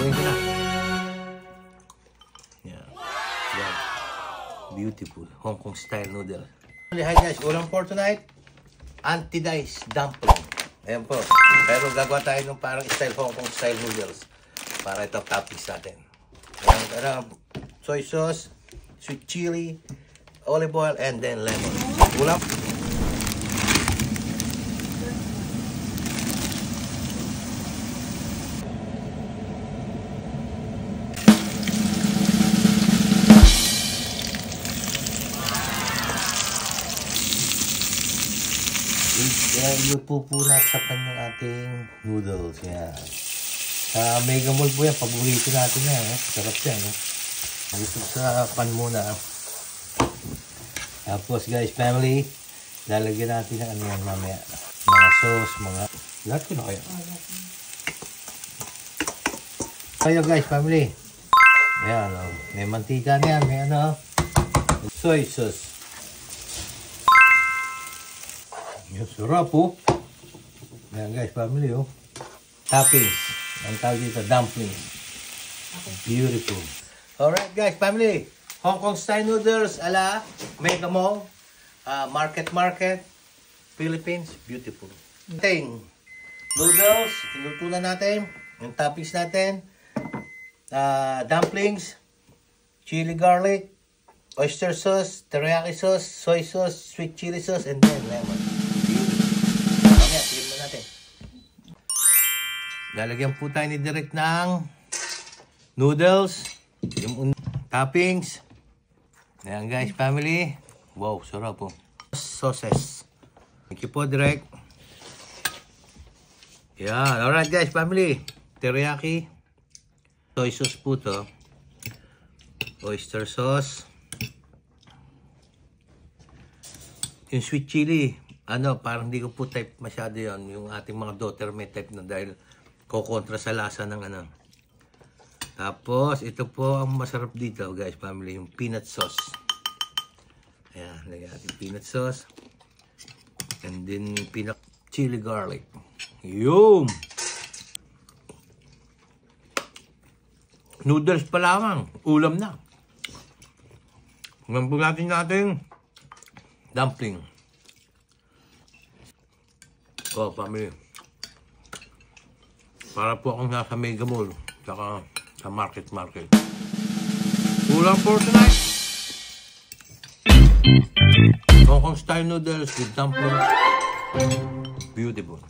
Haluin ko na. Yan. Yan. Beautiful. Hong Kong style noodle. Hi guys, ulam for tonight. Anti-dice dumpling. Ayan po. Pero gagawa tayo ng parang style Hong Kong style noodles. Para ito toppings natin. Ayan, soy sauce, sweet chili, olive oil, and then lemon. Ulam. Ipupunat sa kanyang ating noodles. Yan. Sa Mega Mall po yan. Paborito natin yan. Sarap yan. Dito sa pan muna. Tapos guys, family, lalagyan natin ng ano yan mamaya. Mga sauce, mga... Lahat ko na kaya. Kaya guys, family. Ayan, may mantika na yan. May ano. Soy sauce. Yung sarap po. Ayan guys, family oh. Toppings. Ang tawag dito, dumplings. Beautiful. Alright guys, family. Hong Kong style noodles ala Mega Mall. Market, Philippines. Beautiful. Ating noodles. Tinutunan natin. Yung toppings natin. Dumplings. Chili garlic. Oyster sauce. Teriyaki sauce. Soy sauce. Sweet chili sauce. And then lemon. Lalagyan po tayo ni Direk ng noodles, yung toppings. Ayan guys, family. Wow, sarap po. Sauces. Thank you po, Direk. Ayan, alright guys, family. Teriyaki. Soy sauce po to. Oyster sauce. Yung sweet chili. Parang hindi ko po type masyado yon. Yung ating mga daughter may type na dahil kukontra sa lasa ng ano. Tapos, ito po ang masarap dito, guys, family, yung peanut sauce. Ayan, lagyan natin peanut sauce. And then, peanut chili garlic. Yum! Noodles pa lamang. Ulam na. Ngayon natin dumpling. Oh, family. Para po akong nasa Mega Mall, saka sa market. Ulam for tonight. Hong Kong style noodles with dumplings. Beautiful.